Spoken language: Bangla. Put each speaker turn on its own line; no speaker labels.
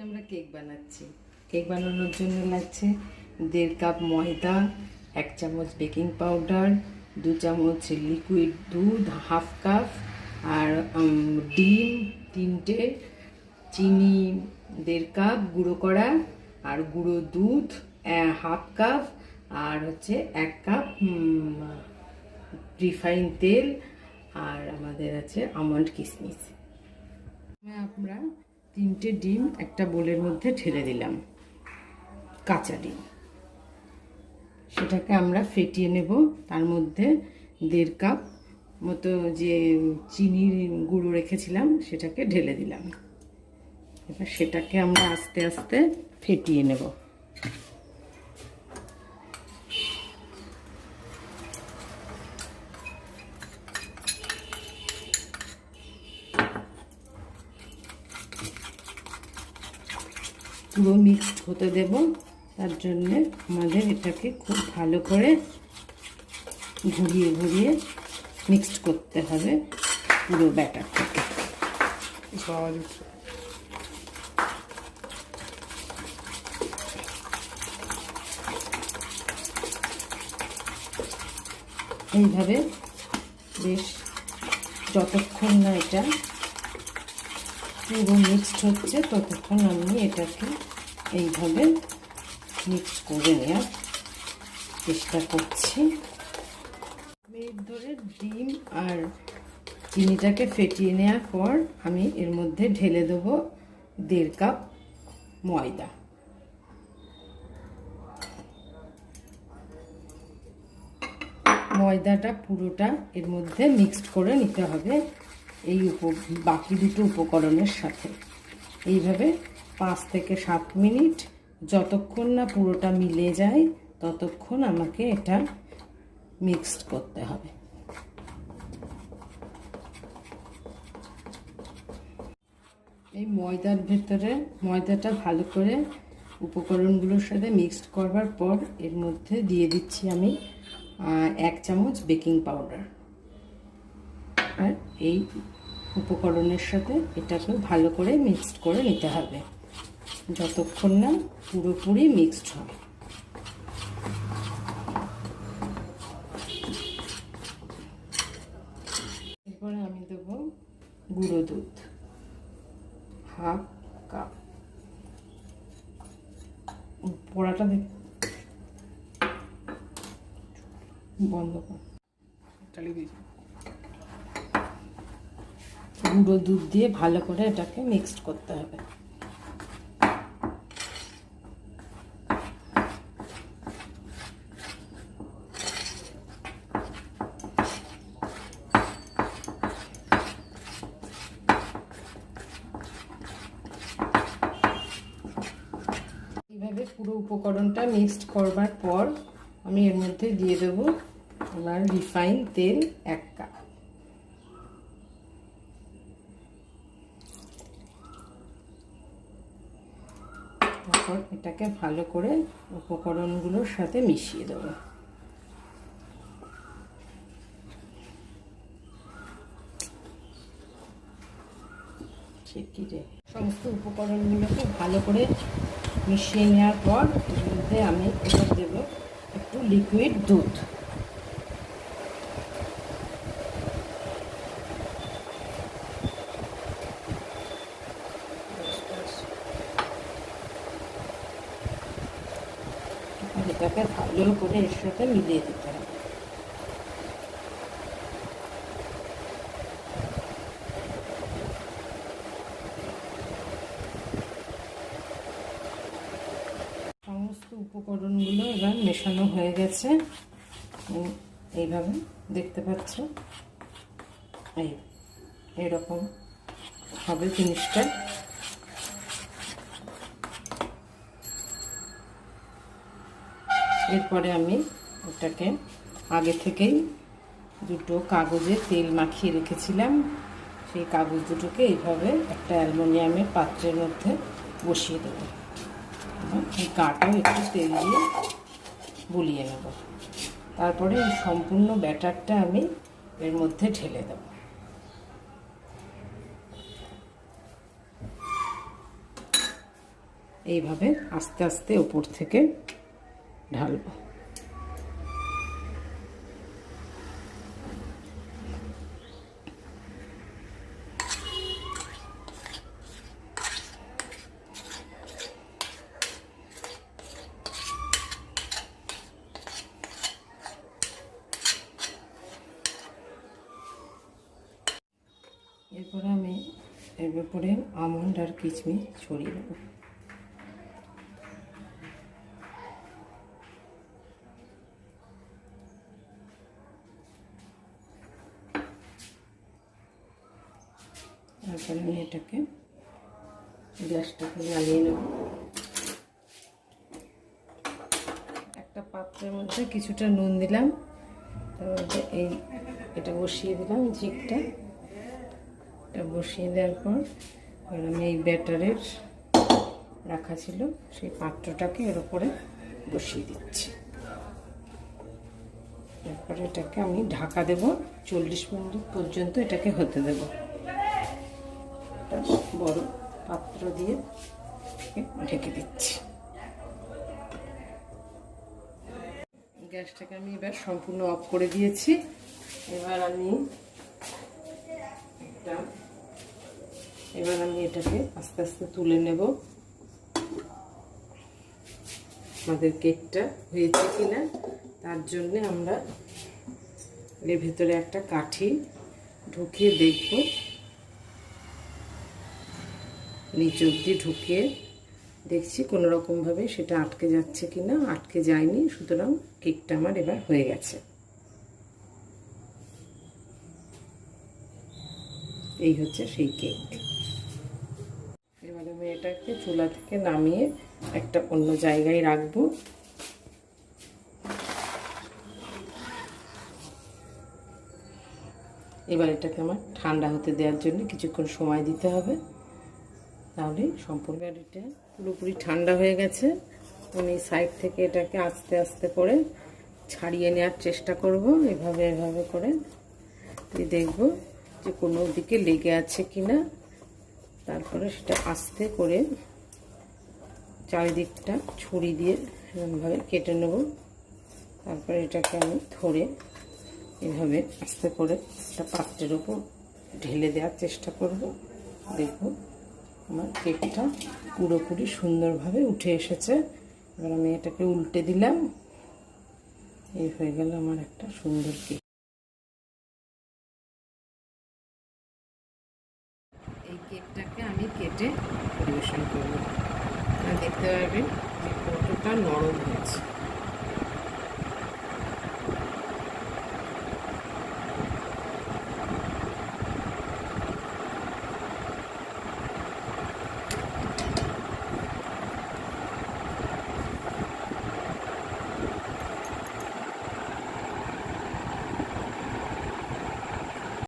আমরা কেক বানাচ্ছি। কেক বানানোর জন্য লাগছে 1.5 কাপ ময়দা, 1 চামচ বেকিং পাউডার, 2 চামচ লিকুইড দুধ, 1/2 কাপ, আর ডিম 3টে, চিনি 1.5 কাপ গুঁড়ো করা, আর গুঁড়ো দুধ 1/2 কাপ, আর হচ্ছে 1 কাপ রিফাইন তেল, আর আমাদের আছে আমন্ড কিশমিশ। আমরা 3টে ডিম একটা বোলের মধ্যে ঢেলে দিলাম, কাঁচা ডিম। সেটাকে আমরা ফেটিয়ে নেব। তার মধ্যে 1.5 কাপ মতো যে চিনির গুঁড়ো রেখেছিলাম সেটাকে ঢেলে দিলাম। এবার সেটাকে আমরা আস্তে আস্তে ফেটিয়ে নেব। পুরো মিক্সড হতে দেব। তার জন্যে আমাদের এটাকে খুব ভালো করে ঘুরিয়ে ঘুরিয়ে মিক্সড করতে হবে পুরো ব্যাটারটাকে। এইভাবে বেশ যতক্ষণ না এটা পুরো মিক্সড হচ্ছে ততক্ষণ আমি এটাকে এইভাবে মিক্স করে নেওয়ার চেষ্টা করছি। মিনিট ধরে ডিম আর চিনিটাকে ফেটিয়ে নেওয়ার পর আমি এর মধ্যে ঢেলে দেবো 1.5 কাপ ময়দা। ময়দাটা পুরোটা এর মধ্যে মিক্সড করে নিতে হবে এই বাকি দুটো উপকরণের সাথে। এইভাবে 5 থেকে 7 মিনিট, যতক্ষণ না পুরোটা মিলে যায় ততক্ষণ আমাকে এটা মিক্সড করতে হবে। এই ময়দার ভেতরে ময়দাটা ভালো করে উপকরণগুলোর সাথে মিক্সড করবার পর এর মধ্যে দিয়ে দিচ্ছি আমি 1 চামচ বেকিং পাউডার। আর এই উপকরণের সাথে এটাকে ভালো করে মিক্সড করে নিতে হবে যতক্ষণ না পুরোপুরি মিক্সড হয়। এরপরে আমি দেব গুঁড়ো দুধ 1/2 কাপ। পোড়াটা বন্ধ কর। গুঁড়ো দুধ দিয়ে ভালো করে এটাকে মিক্সড করতে হবে। এইভাবে পুরো উপকরণটা মিক্সড করবার পর আমি এর মধ্যে দিয়ে দেব আমার রিফাইন তেল 1 কাপ। তারপর এটাকে ভালো করে উপকরণগুলোর সাথে মিশিয়ে দেব। সমস্ত উপকরণগুলোকে ভালো করে মিশিয়ে নেওয়ার পর এর মধ্যে আমি এটা দেব একটু লিকুইড দুধ। এটাকে ভালো করে এর সাথে মিলিয়ে দিতে হবে। সমস্ত উপকরণগুলো এবার মেশানো হয়ে গেছে। এইভাবে দেখতে পাচ্ছ, এরকম হবে জিনিসটা। এরপরে আমি ওটাকে আগে থেকেই দুটো কাগজে তেল মাখিয়ে রেখেছিলাম, সেই কাগজ দুটোকে এইভাবে একটা অ্যালুমিনিয়ামের পাত্রের মধ্যে বসিয়ে দেবো। এই গাটাও একটু তেল দিয়ে বুলিয়ে নেব। তারপরে এই সম্পূর্ণ ব্যাটারটা আমি এর মধ্যে ঢেলে দেব। এইভাবে আস্তে আস্তে ওপর থেকে ঢালবো। এরপরে আমি এর উপরে আমন্ড আর কিশমিশ ছড়িয়ে দেবো। তারপরে আমি এটাকে গ্যাসটাকে জ্বালিয়ে নেব। একটা পাত্রের মধ্যে কিছুটা নুন দিলাম, তার মধ্যে এটা বসিয়ে দিলাম। ঝিকটা এটা বসিয়ে দেওয়ার পর আমি এই ব্যাটারের রাখা ছিল সেই পাত্রটাকে এর উপরে বসিয়ে দিচ্ছি। এরপরে এটাকে আমি ঢাকা দেব, 40 মিনিট পর্যন্ত এটাকে হতে দেব। বড় পাত্র দিয়ে ঢেকে দিচ্ছি। গ্যাসটাকে আমি এবার সম্পূর্ণ অফ করে দিয়েছি। এবার আমি এটাকে আস্তে আস্তে তুলে নেব। আমাদের কেকটা হয়েছে কিনা তার জন্য আমরা এর ভেতরে একটা কাঠি ঢুকিয়ে দেখব, নিচ অবধি ঢুকিয়ে দেখছি কোনো রকমভাবে সেটা আটকে যাচ্ছে কিনা। আটকে যায়নি, সুতরাং কেকটা আমার এবার হয়ে গেছে। এই হচ্ছে সেই কেক। এবার আমি এটাকে চুলা থেকে নামিয়ে একটা অন্য জায়গায় রাখবো। এবার এটাকে আমার ঠান্ডা হতে দেওয়ার জন্য কিছুক্ষণ সময় দিতে হবে, তাহলে সম্পূর্ণ। এটা পুরোপুরি ঠান্ডা হয়ে গেছে। আমি সাইড থেকে এটাকে আস্তে আস্তে করে ছাড়িয়ে নেওয়ার চেষ্টা করব। এভাবে করে দেখব যে কোনো দিকে লেগে আছে কিনা। তারপরে সেটা আস্তে করে চারিদিকটা ছুরি দিয়ে এরকমভাবে কেটে নেব। তারপরে এটাকে আমি ধরে এভাবে আস্তে করে একটা পাত্রের উপর ঢেলে দেওয়ার চেষ্টা করব। দেখব আমার কেকটা পুরোপুরি সুন্দরভাবে উঠে এসেছে। এবার আমি এটাকে উল্টে দিলাম। এই হয়ে গেল আমার একটা সুন্দর কেক। এই কেকটাকে আমি কেটে পরিবেশন করব। দেখতে পারবেন যে কতটা নরম হয়েছে।